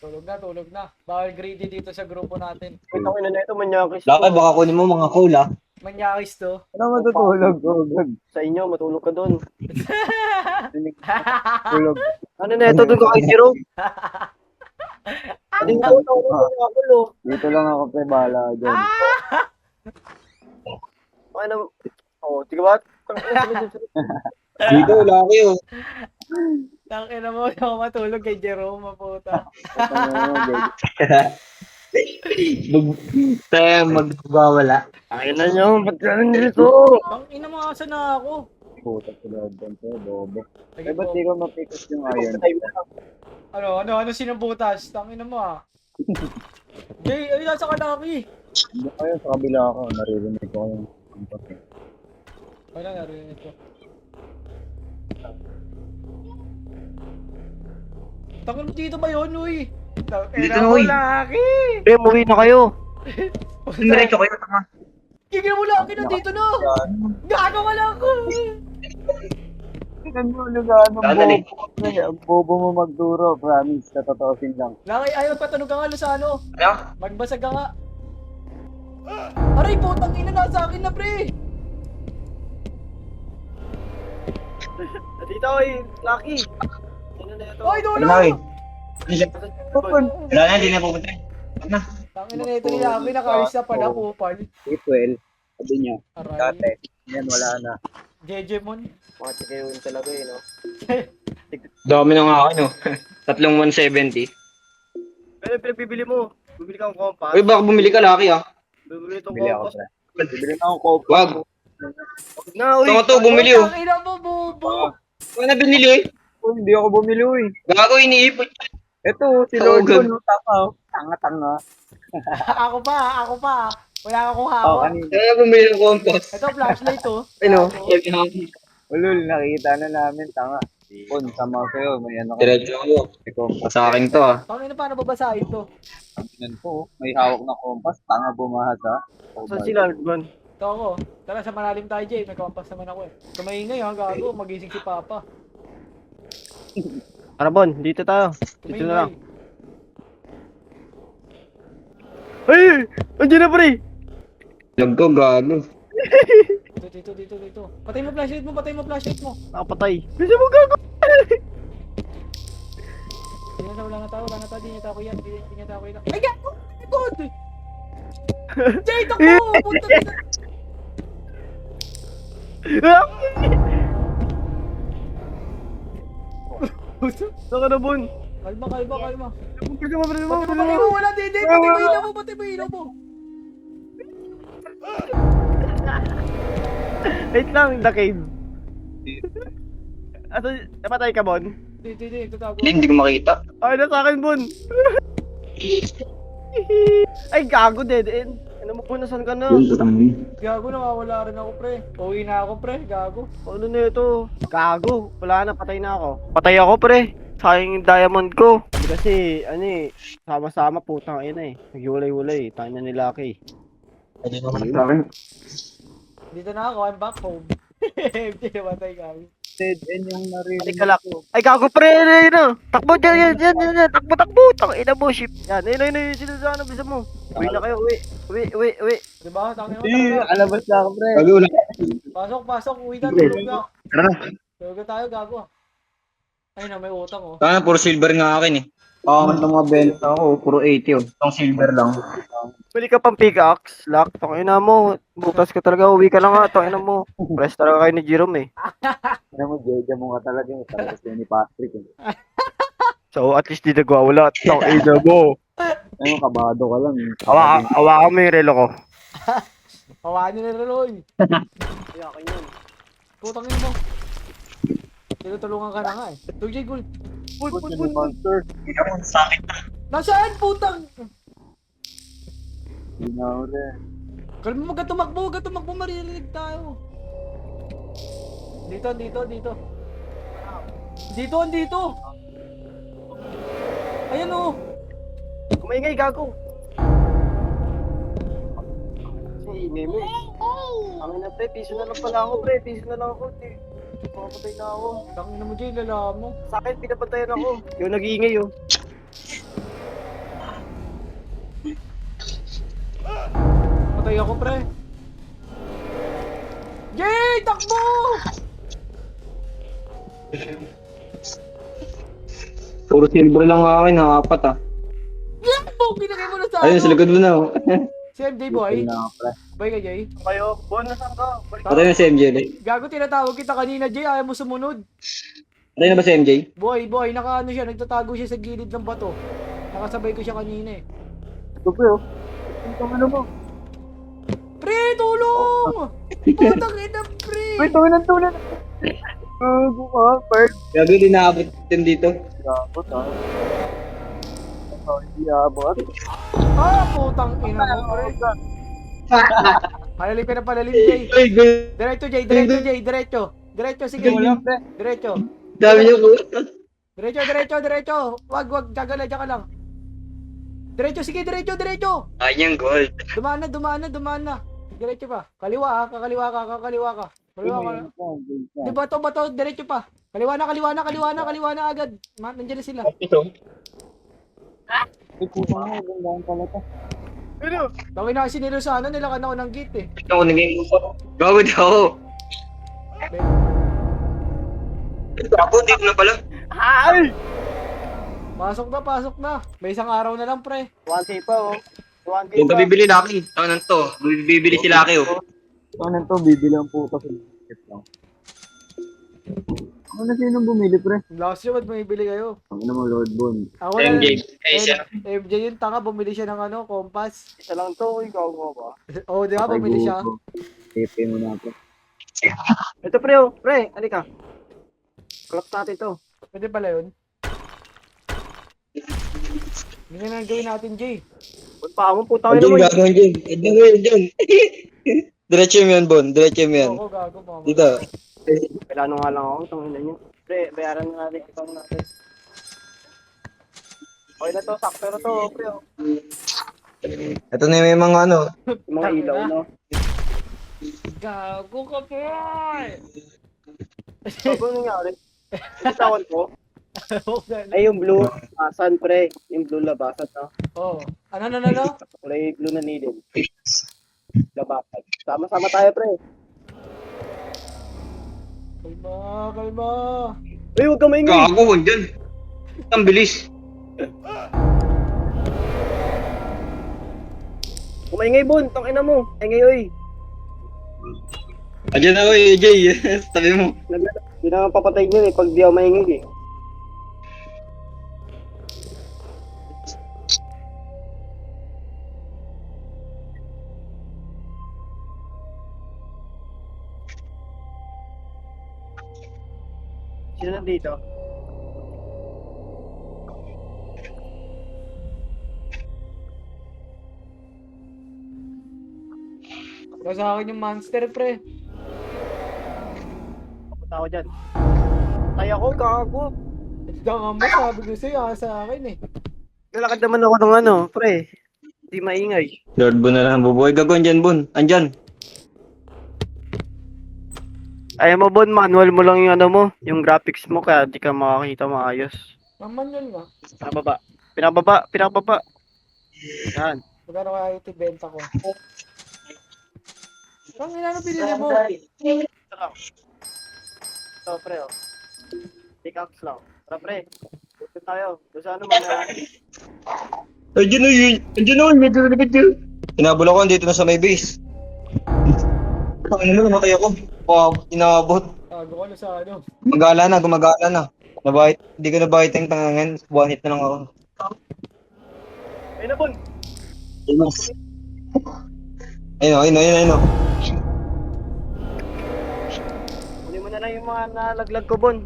Tulog na. Bawal greedy dito sa grupo natin. Ito ko na ito, manyakis Lakay, baka kunin mo mga cool, ah. Manyakis to. Ano matutulog? Gugag. Sa inyo, matulog ka doon. Tulog. Ano na ito, doon ka kay Zero? Hindi ko ako, Dito lang ako, pre. Bahala dyan. Ano? Oh, tiga ba? Dito, laki, oh. Tangina mo, ako matulog kay Jerome, maputa. Tayo magbawala. Ay na nyo, ba't ka nandito? Tangina mo, asa na ako? Puta sa loob dyan, pre. Bobo. Sige Eh, ba't po. di ko mapikas yung iron? Ano sinubutas? Tangina mo ah. Jay, ay nasa kalaki. Hindi kayo, sa kabila ako. Naririnig ko yung kumpas eh. Wala, narinig ko. Tangina mo dito ba yun, uy? Dito na, uy. Laki! Pre, umuwi na kayo. Diretso kayo, tama. Gigil mo laki na dito na! Gago ka lang ako! Tingnan mo, lugaan ng Dadali. bobo. Pre, ang bobo mo magduro, promise. Sa totoosin lang. Laki, ayaw patunog ka nga Luzano. Ano? Magbasag ka nga. Aray, putang ina, nasa akin na pre! Dito, oy, Lucky. Ano na ito? Ay, Ano doon na, na! eh? Wala na, hindi na pupunta. Ano na? Tangina na ito ni Laki, nakaalis na pala, kupal. April, sabi niya. Aray. Dati. Yan, wala na. Jejemon. Mga tigayun talaga eh, no? Dami na nga ako, no? Tatlong 170. Pero bibili mo. Bibili ka ng kompas. Uy, baka bumili ka, laki, ah. Bibili itong Bili ako, kompas. pre. Bibili na akong coke. Wag. Wag na, uy. Ito to, bumili, oh. Tangina mo, bobo! Ano na binili, eh? Uy, hindi ako bumili, uy. Gago, iniipot. Ito, si Oo, Lord ko, gan- no, tanga, oh. Tanga-tanga. Ako pa. Wala akong Oh, hawak. kanina. Kaya bumili ng compost. Ito, flashlight to. Ano? Ulul, nakita na namin, tanga. Pon, sama sa'yo, may ano ka. Diretso ako. May kompas. Sa akin to, ah. Tangina, paano babasahin to? Tingnan ko, oh. May hawak na kompas, tanga bumahas, ha. Oh, Saan my sila, Gon? Ito ako. Tara, sa malalim tayo, Jay. May kompas naman ako eh. Kumaingay ha, gago. Magising si Papa. Tara, Bon, dito tayo. Dito na lang. Ay! Andiyan na, pre! Lag ko, gago. Dito. Patay mo flashlight mo. Nakapatay. Bisa mo gago! Wala na tao. Di niya tao yan. Ay, gago! God! Jay, takbo! Punta dito. Saka na, Bon. Kalma. Pwede mo, pwede mo, Patay pwede mo. mo, wala dito. Patay mo ilaw mo. Wait lang, the cave. Ato, napatay ka, Bon? Dito, nagtatago. Hindi ko makita. Ay, na sa akin, Bon. Ay, gago, dead end. Ano mo po, nasan ka na? Gago, nawawala rin ako, pre. Uwi na ako, pre. Gago. Ano na ito? Gago, wala na, patay na ako. Patay ako, pre. Sayang yung diamond ko. Kasi, ano eh, sama-sama putang ina eh. Naghiwalay-wulay, tayo na ni Lucky. Dito na ako, I'm back home. Hindi namatay kami. dead end yung narinig Ay, kalak. Ay, gago, pre, ayun na. Takbo, yan. Takbo. Tang ina mo, ship. Yan, ayun, sino sa ano, bisa mo. Uwi na kayo, uwi. Diba? Tangin mo Eh, talaga. alabas na ako, pre. Gago lang. Pasok. Uwi na, tulog na. Tara na. Tulog na tayo, gago. Ay na, may utang oh. Sana, puro silver nga akin, eh. Ang mga benta ko, puro 80 yun. Itong silver lang. Bili ka pang pickaxe, Lock. Tangina mo, butas ka talaga, uwi ka lang nga, tangina mo. Press talaga kayo ni Jerome eh. Ano mo, Jeja mo nga talaga yung talaga siya ni Patrick. Eh. So, at least di nagwawala. Tangina mo. Ayun, kabado ka lang. Eh. Hawakan mo yung relo ko. Hawakan nyo na Roy. Yakin yun. Putang ina mo. Tinutulungan ka na nga eh. Tujay, gul. Put yung monster. Sa akin. Nasaan putang? Ginaw rin. Kalma mo, tumakbo, maririnig tayo. Dito. Dito. Ayan oh. Kumaingay, gago. Ingay mo. Ang ina, pre, piso na lang pala ako, pre. Piso na lang ako, pre. Makapatay na ako. Tangin na mo dyan, lala mo. Sa akin, pinapantayan ako. Yung nag-iingay, oh. ako, pre. Jay, takbo! Puro silver lang akin, apat ah. Lambo, pinagay mo na sa Ayun, sa ano. likod mo na. Oh. Si MJ boy. Ito na, pre. Boy ka, Jay. Kayo, Bon, nasan ka? Balik Patay na si MJ. Gago, tinatawag kita kanina, Jay. Ayaw mo sumunod. Patay na ba si MJ? Boy, nakaano siya. Nagtatago siya sa gilid ng bato. Nakasabay ko siya kanina eh. Ito, pre, oh. Ito, ano mo? Pre, tulong! Putang ina, pre! Wait, tuwinan. Gago ka, Perk. Gabi, di naabot din dito. Gago, tayo. Hindi abot. Ah, putang ina mo, pre. Palalim ka na palalim, Jay. Ay, good. Diretso, Jay. Diretso, Jay. Diretso. Diretso, sige. Wala, pre. Diretso. Dami niyo po. Diretso. Wag. Gagala, dyan ka lang. Diretso, sige. Diretso. Ayang gold. Dumaan na. Diretso pa. Kaliwa ka. Kaliwa ka. Di bato. Diretso pa. Kaliwa na agad. Nandiyan na sila. Ito. Ay, putang na, gandaan pala to. Ano? Tawin na kasi nila sa ano. Nilakan ako ng gate eh. Ito ako naging ko. Gago di ako. Gago, dito na pala. Ay! Pasok na. May isang araw na lang, pre. 1K pa, oh. 1K Yung pa. bibili Lucky. Tawanan to. Bibili si Lucky oh. Ano to, bibili ang puta sa ticket lang. Ano na sinong bumili, pre? Last year, ba't bumibili kayo? Ang ina mo, Lord Bon. Ako na. MJ. Ay, siya. MJ yung tanga, bumili siya ng ano, compass. Isa lang to, ikaw mo ba? Oo, di ba? Bumili siya. Tepe mo na, pre. Ito, pre, oh. Pre, halika. Clock natin to. Pwede pala yun. Hindi na gawin natin, Jay. Ba't pa mo, putang ina Andiyan mo. gago, andiyan. Diretso mo yan, Bon. Diretso mo yan. Oo, gago, mama. Dito. Kailangan nga lang ako, tangin na nyo. Pre, bayaran na natin ito natin. Okay na to, sakto na to, pre, oh. Ito na yung mga ano. Yung mga ilaw, no? Gago ka, boy! So, ano nangyari? Itawan ko? Oo, gago. Ay, yung blue, labasan, pre. Yung blue labasan, no? Oo. Ano? Kulay blue na needle. Labasan. Sama-sama tayo, pre. Kalma. Uy, huwag ka maingay. Gago, andyan. Ang bilis. Kumaingay, Bon. Tangina mo. Ingay, oy. Andyan na, oy, AJ. Tabi mo. Hindi naman papatay niyo eh, pag di ako maingay eh. Sino nandito? Wala sa akin yung monster, pre. Papunta ako dyan. Tay ako, gago. Danga mo, sabi ko sa'yo, sa akin eh. Lalakad naman ako ng ano, pre. Hindi maingay. Lord Bon na lang, bubuhay. Gago, andyan, Bon. Andyan. Ayaw mo, Bon, manual mo lang yung ano mo, yung graphics mo, kaya di ka makakita maayos. Naman yun nga. Pinababa. Yan. Magkano kaya ito benta ko? Ang ina na pinili mo? Ito lang. Ito, pre, oh. Pickaxe lang. Tara, pre. Punta tayo. Doon sa ano mamaya. Andyan, oy. Andyan, oy. Medyo nalipid yun. Hinabol ako, dito na sa may base. Ano mo, namatay ako. Inabot. Tago ko na sa ano. Gumagala na. Hindi ko nabahit yung tangangan. One hit na lang ako. Ayun na, Bon. Ayun o. Huli mo na lang yung mga nalaglag ko, Bon.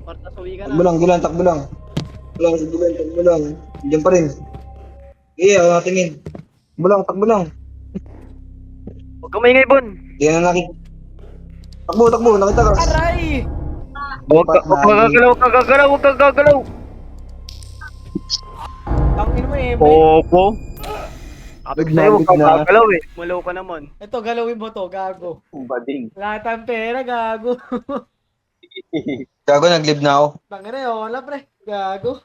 Parta suwi ka Takbo na. lang, takbo lang. Takbo lang. Diyan pa rin. Ako natingin. Takbo lang. Huwag ka maingay, Bon. Hindi ka na nakita. Takbo, nakita ka. Aray! Huwag kang gagalaw. Tangin mo eh. Opo. Sabi ko sa'yo, huwag kang gagalaw eh. Malaw ka naman. Ito, galawin mo to, gago. Bading. Lahat ng pera, gago. Gago, nag-live na ako. Tangin na yun, wala pre. Gago.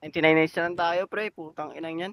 99 na lang tayo, pre. Putang inang yan.